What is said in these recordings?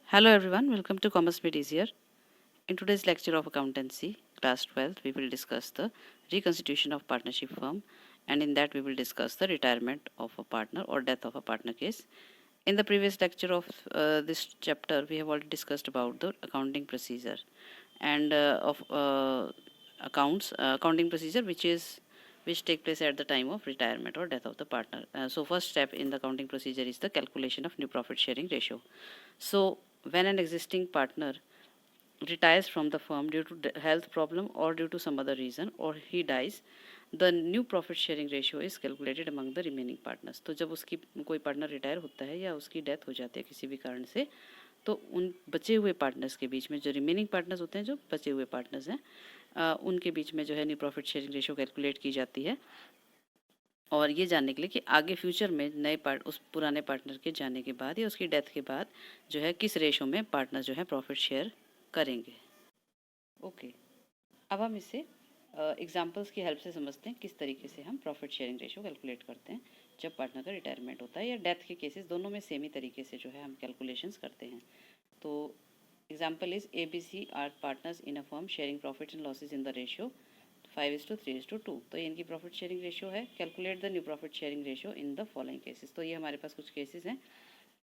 Hello everyone, welcome to Commerce Made Easier. In today's lecture of Accountancy, class 12, we will discuss the reconstitution of partnership firm, and in that we will discuss the retirement of a partner or death of a partner case. In the previous lecture of this chapter, we have already discussed about the accounting procedure and of accounting procedure which take place at the time of retirement or death of the partner. So first step in the accounting procedure is the calculation of new profit sharing ratio. So when an existing partner retires from the firm due to health problem or due to some other reason or he dies, the new profit sharing ratio is calculated among the remaining partners. तो जब उसकी कोई partner retire होता है या उसकी death हो जाती है किसी भी कारण से, तो उन बचे हुए पार्टनर्स के बीच में जो रिमेनिंग पार्टनर्स होते हैं, जो बचे हुए पार्टनर्स हैं, उनके बीच में जो है new profit sharing ratio calculate की जाती है। और ये जानने के लिए कि आगे फ्यूचर में नए उस पुराने पार्टनर के जाने के बाद या उसकी डेथ के बाद जो है किस रेशो में पार्टनर जो है प्रॉफिट शेयर करेंगे। ओके, अब हम इसे एग्जांपल्स की हेल्प से समझते हैं किस तरीके से हम प्रॉफिट शेयरिंग रेशो कैलकुलेट करते हैं जब पार्टनर का रिटायरमेंट होता है या डेथ के केसेस, दोनों में सेम ही तरीके से जो है हम कैलकुलेशंस करते हैं। तो example is ABC are partners in a firm sharing profits and losses in the ratio 5:3:2। तो ये इनकी प्रॉफिट शेयरिंग रेशियो है। Calculate the new profit sharing ratio in the following cases. तो ये हमारे पास कुछ केसेस हैं,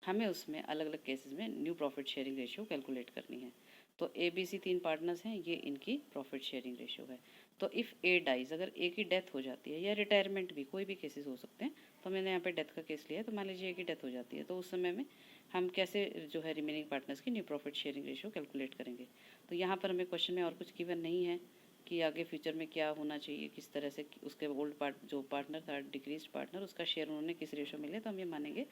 हमें उसमें अलग अलग केसेस में new profit sharing ratio calculate करनी है। तो ABC 3 पार्टनर्स हैं, ये इनकी प्रॉफिट शेयरिंग रेशियो है। तो इफ़ ए डाइज, अगर ए की डेथ हो जाती है या रिटायरमेंट भी, कोई भी केसेस हो सकते हैं, तो मैंने यहाँ पे डेथ का केस लिया है। तो मान लीजिए ए की डेथ हो जाती है, तो उस समय में हम कैसे जो है रिमेनिंग पार्टनर्स की new profit sharing ratio calculate करेंगे। तो यहाँ पर हमें क्वेश्चन में और कुछ गिवन नहीं है कि आगे फ्यूचर में क्या होना चाहिए, किस तरह से उसके ओल्ड जो पार्टनर था, डिक्रीज पार्टनर, उसका शेयर उन्होंने किस रेशो में लिया। तो हम ये मानेंगे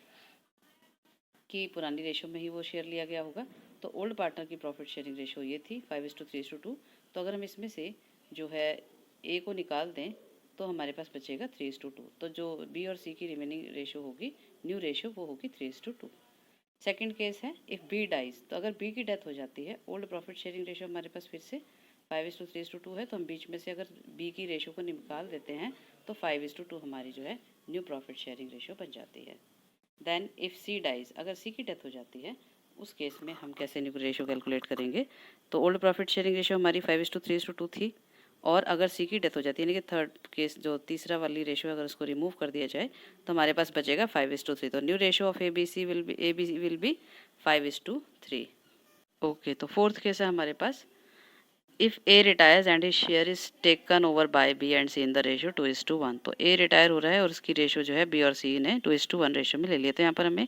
कि पुरानी रेशो में ही वो शेयर लिया गया होगा। तो ओल्ड पार्टनर की प्रॉफिट शेयरिंग रेशो ये थी 5:3:2। तो अगर हम इसमें से जो है ए को निकाल दें तो हमारे पास बचेगा 3:2। तो जो बी और सी की रिमेनिंग रेशो होगी, न्यू रेशो, वो होगी 3:2। सेकंड केस है इफ़ बी डाइज। तो अगर बी की डेथ हो जाती है, ओल्ड प्रॉफिट शेयरिंग रेशो हमारे पास फिर से 5:3:2 है। तो हम बीच में से अगर बी की रेशो को निकाल देते हैं तो 5:2 हमारी जो है न्यू प्रॉफिट शेयरिंग रेशो बन जाती है। देन इफ़ सी डाइज, अगर सी की डेथ हो जाती है, उस केस में हम कैसे न्यू रेशो कैलकुलेट करेंगे। तो ओल्ड प्रॉफिट शेयरिंग रेशो हमारी 5:3:2 थी, और अगर सी की डेथ हो जाती है, यानी कि थर्ड केस जो तीसरा वाली रेशो, अगर उसको रिमूव कर दिया जाए तो हमारे पास बचेगा 5:3। तो new ratio of ABC will be 5:3। Okay, तो फोर्थ केस है हमारे पास if A retires and his share is taken over by B and C in the ratio 2:1। तो ए रिटायर हो रहा है और उसकी रेशो जो है बी और सी ने 2:1 रेशो में ले लिया। तो यहाँ पर हमें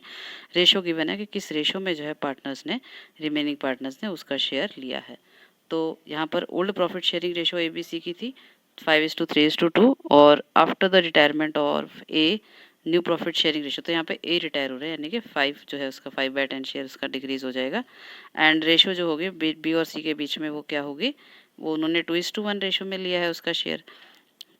रेशो गिवन है कि किस रेशो में जो है पार्टनर्स ने, रिमेनिंग पार्टनर्स ने उसका शेयर लिया है। तो यहाँ पर old profit sharing ratio ABC की थी 5:3:2, और after the retirement of a new profit sharing ratio, तो यहाँ पे ए रिटायर हो रहा है, यानी कि 5 जो है उसका 5/10 शेयर उसका डिक्रीज हो जाएगा। एंड रेशो जो होगी बी और सी के बीच में वो क्या होगी, वो उन्होंने 2:1 रेशो में लिया है उसका शेयर।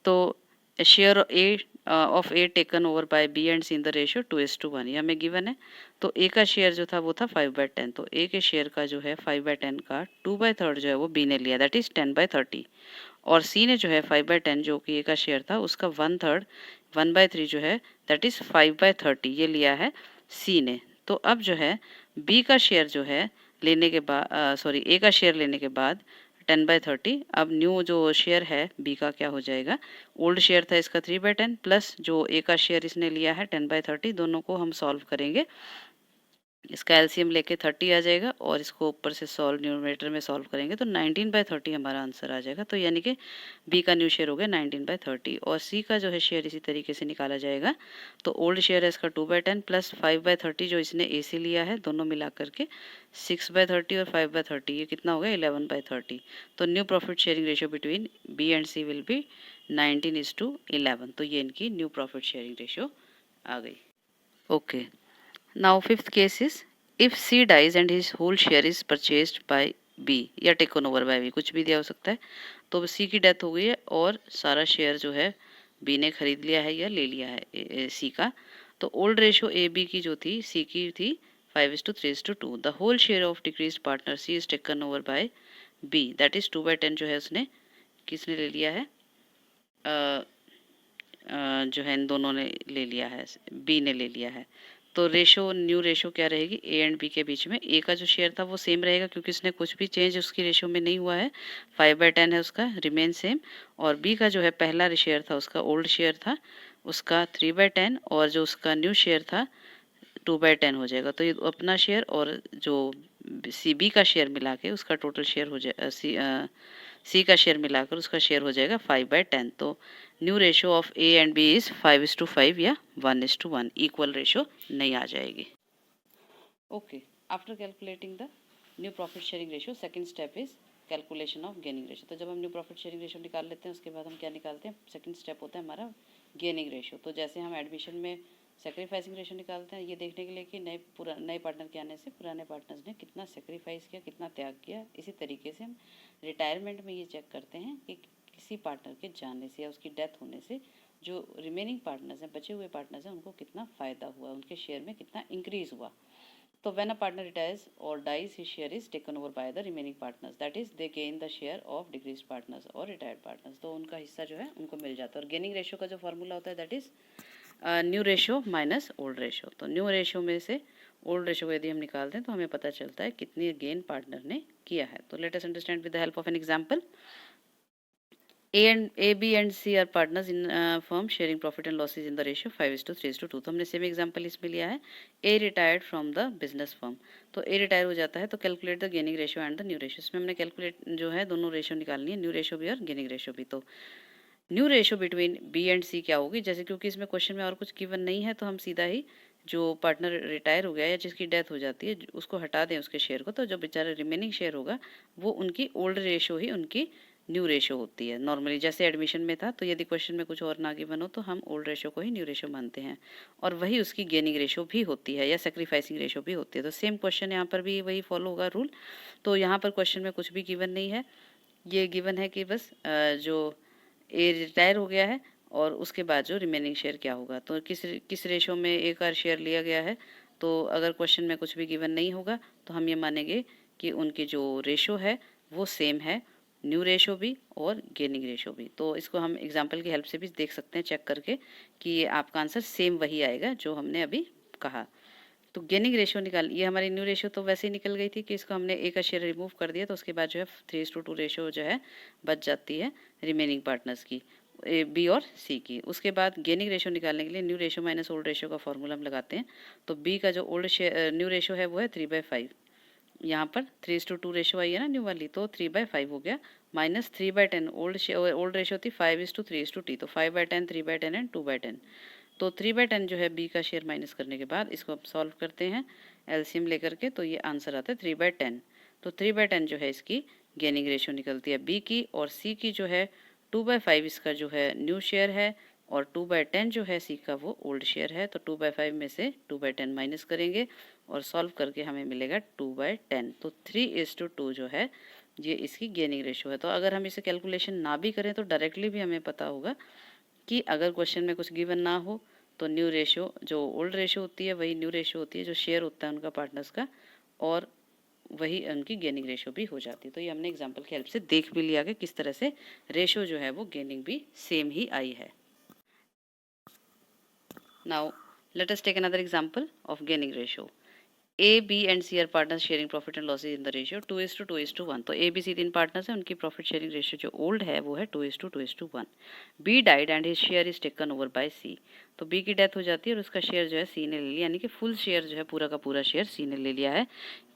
तो share A of A taken over by B and C in the ratio 2:1, ये हमें गिवन है। तो ए का शेयर जो था वो था 5/10। तो ए के शेयर का जो है 5/10 का 2/3 जो है वो बी ने लिया, दैट इज 10/30। और सी ने जो है 5/10 जो कि ए का शेयर था उसका 1/3 1/3 जो है दैट इज 5/30 ये लिया है सी ने। तो अब जो है बी का शेयर जो है लेने के बाद, सॉरी, ए का शेयर लेने के बाद 10/30, अब न्यू जो शेयर है बी का क्या हो जाएगा, ओल्ड शेयर था इसका 3/10 प्लस जो ए का शेयर इसने लिया है 10/30, दोनों को हम सॉल्व करेंगे। इसका एलसीएम लेके 30 आ जाएगा और इसको ऊपर से सॉल्व न्यूमरेटर में सॉल्व करेंगे तो 19/30 हमारा आंसर आ जाएगा। तो यानी कि बी का न्यू शेयर हो गया 19/30, और सी का जो है शेयर इसी तरीके से निकाला जाएगा। तो ओल्ड शेयर है इसका 2/10 प्लस 5/30 जो इसने ए से लिया है, दोनों मिला करके 6/30 और 5/30, ये कितना हो गया 11/30। तो new profit sharing ratio between B and C will be 19:11। तो ये इनकी न्यू प्रॉफिट शेयरिंग रेशियो आ गई। Okay, now fifth case is if C dies and his whole share is purchased by B या taken over by B, कुछ भी दिया हो सकता है। तो C की डेथ हो गई है और सारा शेयर जो है B ने खरीद लिया है या ले लिया है C का। तो ओल्ड रेशो ए बी की जो थी C की थी 5:3:2। The whole share of decrease partner C is taken over by B, that is 2/10 जो है उसने किसने ले लिया है, जो है इन दोनों ने ले लिया है, बी ने ले लिया है। तो रेशो न्यू रेशो क्या रहेगी, ए एंड बी के बीच में। ए का जो शेयर था वो सेम रहेगा क्योंकि उसने कुछ भी चेंज उसकी रेशो में नहीं हुआ है, 5/10 है उसका, रिमेन सेम। और बी का जो है पहला शेयर था उसका ओल्ड शेयर था, उसका 3/10, और जो उसका न्यू शेयर था 2/10 हो जाएगा। तो ये अपना शेयर और जो सी बी का शेयर मिला के उसका टोटल शेयर हो जाए, सी का शेयर मिलाकर उसका शेयर हो जाएगा 5/10। तो new ratio of A and B is 5:5 या 1:1, इक्वल रेशो नहीं आ जाएगी। Okay, after calculating the new profit sharing ratio, second step is calculation of gaining ratio. तो जब हम न्यू प्रॉफिट शेयरिंग रेशो निकाल लेते हैं उसके बाद हम क्या निकालते हैं, सेकंड स्टेप होता है हमारा गेनिंग रेशो। तो जैसे हम एडमिशन में सेक्रीफाइसिंग रेशो निकालते हैं ये देखने के लिए कि नए पार्टनर के आने से पुराने पार्टनर्स ने कितना सेक्रीफाइस किया, कितना त्याग किया। इसी तरीके से हम रिटायरमेंट में ये चेक करते हैं कि किसी पार्टनर के जाने से या उसकी डेथ होने से जो रिमेनिंग पार्टनर्स हैं, बचे हुए पार्टनर्स हैं, उनको कितना फ़ायदा हुआ, उनके शेयर में कितना इंक्रीज़ हुआ। तो when a partner retires or dies, his share is taken over by the remaining partners. That is, they gain the share of decreased partners or retired partners. तो उनका हिस्सा जो है उनको मिल जाता है। और गेनिंग रेशियो का जो फॉर्मूला होता है that is new ratio minus old ratio. तो न्यू रेशियो में से ओल्ड रेशियो को यदि हम निकालते हैं तो हमें पता चलता है कितनी गेन पार्टनर ने किया है। तो let us understand with the help of an example. A, B and C are partners in firm sharing profit and losses in the ratio 5:3:2। तो हमने सेम एग्जांपल इसमें लिया है। A retired from the business firm, तो A retire हो जाता है तो calculate the gaining ratio and the new ratio. इसमें हमने कैलकुलेट जो है दोनों रेशियो निकालनी है, न्यू रेशियो भी और गेनिंग रेशियो भी। तो new ratio between B and C क्या होगी, जैसे क्योंकि इसमें क्वेश्चन में और कुछ गिवन नहीं है तो हम सीधा ही जो पार्टनर रिटायर हो गया या जिसकी डेथ हो जाती है उसको हटा दें उसके शेयर को, तो जो बेचारा रिमेनिंग शेयर होगा वो उनकी ओल्ड रेशियो ही उनकी न्यू रेशियो होती है। नॉर्मली जैसे एडमिशन में था, तो यदि क्वेश्चन में कुछ और ना गिवन हो तो हम ओल्ड रेशियो को ही न्यू रेशियो मानते हैं, और वही उसकी गेनिंग रेशियो भी होती है या सेक्रीफाइसिंग रेशियो भी होती है। तो सेम क्वेश्चन यहाँ पर भी वही फॉलो होगा रूल। तो यहाँ पर क्वेश्चन में कुछ भी गिवन नहीं है, ये गिवन है कि बस जो ए रिटायर हो गया है और उसके बाद जो रिमेनिंग शेयर क्या होगा, तो किस रेशो में ए का शेयर लिया गया है। तो अगर क्वेश्चन में कुछ भी गिवन नहीं होगा तो हम ये मानेंगे कि उनकी जो रेशो है वो सेम है, न्यू रेशो भी और गेनिंग रेशो भी। तो इसको हम एग्जांपल की हेल्प से भी देख सकते हैं चेक करके कि आपका आंसर सेम वही आएगा जो हमने अभी कहा। तो गेनिंग रेशियो निकाल, ये हमारी न्यू रेशियो तो वैसे ही निकल गई थी कि इसको हमने ए का शेयर रिमूव कर दिया, तो उसके बाद जो है 3:2 रेशियो जो है बच जाती है रिमेनिंग पार्टनर्स की, ए बी और सी की। उसके बाद गेनिंग रेशियो निकालने के लिए new ratio minus old ratio का फॉर्मूला हम लगाते हैं। तो बी का जो ओल्ड शेयर न्यू रेशियो है वो है 3/5, यहाँ पर 3:2 रेशियो आई है ना न्यू वाली, तो 3/5 हो गया, माइनस 3/10 ओल्ड रेशियो थी 5:3:T, तो 5/10, 3/10 एंड 2/10। तो 3/10 जो है बी का शेयर माइनस करने के बाद इसको अब सॉल्व करते हैं एलसीएम लेकर के, तो ये आंसर आता है 3/10। तो 3/10 जो है इसकी गेनिंग रेशियो निकलती है बी की, और सी की जो है 2/5 इसका जो है न्यू शेयर है, और 2/10 जो है सी का वो ओल्ड शेयर है। तो 2/5 में से 2/10 माइनस करेंगे और सॉल्व करके हमें मिलेगा 2/10। तो 3:2 जो है ये इसकी गेनिंग रेशियो है। तो अगर हम इसे कैलकुलेशन ना भी करें तो डायरेक्टली भी हमें पता होगा कि अगर क्वेश्चन में कुछ गिवन ना हो तो न्यू रेशियो जो ओल्ड रेशियो होती है वही न्यू रेशियो होती है जो शेयर होता है उनका पार्टनर्स का, और वही उनकी गेनिंग रेशियो भी हो जाती है। तो ये हमने एग्जांपल की हेल्प से देख भी लिया कि किस तरह से रेशियो जो है वो गेनिंग भी सेम ही आई है। Now let us take another example of gaining ratio. A, B and C are partners sharing profit and losses in the ratio 2:2:1। तो A, B, C तीन पार्टनर्स हैं, उनकी प्रॉफिट शेयरिंग रेशियो जो old है वो है 2:2:1। B died and his share is taken over bye C। तो B की डेथ हो जाती है और उसका शेयर जो है C ने ले लिया, यानी कि फुल शेयर जो है पूरा का पूरा शेयर C ने ले लिया है।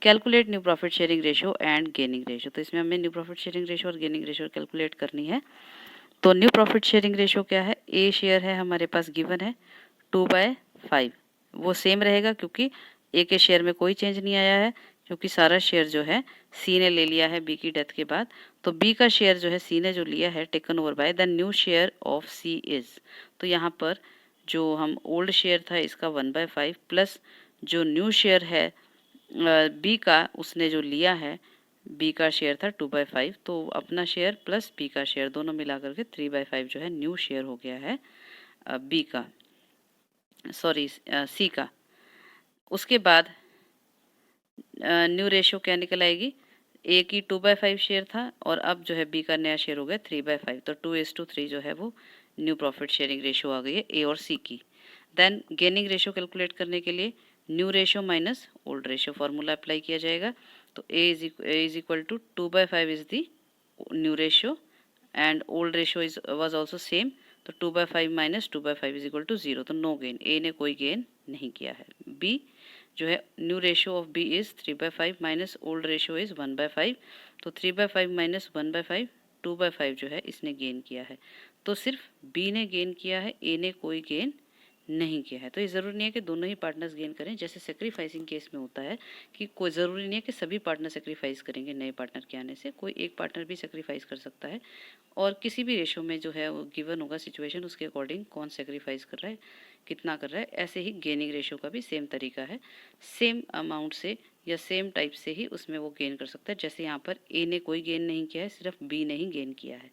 Calculate new profit sharing ratio and gaining ratio. तो इसमें हमें न्यू प्रॉफिट शेयरिंग रेशियो और गेनिंग रेशियो कैलकुलेट करनी है। तो न्यू प्रॉफिट शेयरिंग रेशियो क्या है, A शेयर है हमारे पास गिवन है 2/5, वो सेम रहेगा क्योंकि ए के शेयर में कोई चेंज नहीं आया है, क्योंकि सारा शेयर जो है सी ने ले लिया है बी की डेथ के बाद। तो बी का शेयर जो है सी ने जो लिया है taken over by the new share of C is. तो यहाँ पर जो हम ओल्ड शेयर था इसका 1/5 प्लस जो न्यू शेयर है बी का उसने जो लिया है, बी का शेयर था 2/5, तो अपना शेयर प्लस बी का शेयर दोनों मिला करके 3/5 जो है न्यू शेयर हो गया है बी का, सॉरी सी का। उसके बाद न्यू रेशियो क्या निकल आएगी, ए की 2/5 शेयर था और अब जो है बी का नया शेयर हो गया 3/5, तो 2:3 जो है वो न्यू प्रॉफिट शेयरिंग रेशियो आ गई है ए और सी की। देन गेनिंग रेशियो कैलकुलेट करने के लिए new ratio minus old ratio formula apply किया जाएगा। तो A is equal to 2/5 is the new ratio and old ratio is was also same. तो 2/5 माइनस 2/5 इज इक्वल टू 0। तो नो गेन, ए ने कोई गेन नहीं किया है। बी जो है new ratio of B is 3/5 minus old ratio is 1/5। तो 3/5 माइनस 1/5 2/5 जो है इसने गेन किया है। तो सिर्फ बी ने गेन किया है, ए ने कोई गेन नहीं किया है। तो ये ज़रूरी नहीं है कि दोनों ही पार्टनर्स गेन करें, जैसे सेक्रीफाइसिंग केस में होता है कि कोई ज़रूरी नहीं है कि सभी पार्टनर सेक्रीफाइस करेंगे नए पार्टनर के आने से, कोई एक पार्टनर भी सेक्रीफाइस कर सकता है। और किसी भी रेशो में जो है वो गिवन होगा सिचुएशन, उसके अकॉर्डिंग कौन सेक्रीफाइस कर रहा है, कितना कर रहा है। ऐसे ही गेनिंग रेशो का भी सेम तरीका है, सेम अमाउंट से या सेम टाइप से ही उसमें वो गेन कर सकता है। जैसे यहाँ पर ए ने कोई गेन नहीं किया है, सिर्फ बी ने ही गेन किया है।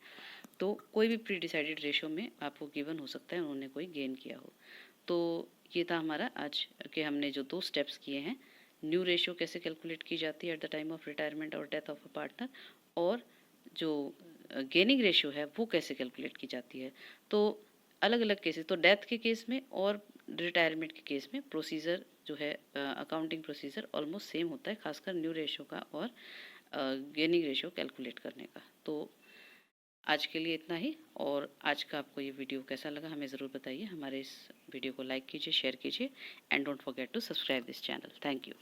तो कोई भी प्री डिसाइडेड रेशो में आपको गिवन हो सकता है उन्होंने कोई गेन किया हो। तो ये था हमारा आज के हमने जो 2 स्टेप्स किए हैं, न्यू रेशियो कैसे कैलकुलेट की जाती है at the time of retirement और डेथ ऑफ अ पार्टनर, और जो गेनिंग रेशियो है वो कैसे कैलकुलेट की जाती है। तो अलग अलग केसेस, तो डेथ के केस में और रिटायरमेंट के केस में प्रोसीजर जो है अकाउंटिंग प्रोसीजर ऑलमोस्ट सेम होता है, खासकर न्यू रेशियो का और गेनिंग रेशियो कैलकुलेट करने का। तो आज के लिए इतना ही, और आज का आपको ये वीडियो कैसा लगा हमें ज़रूर बताइए। हमारे इस वीडियो को लाइक कीजिए, शेयर कीजिए and don't forget to subscribe this channel. Thank you.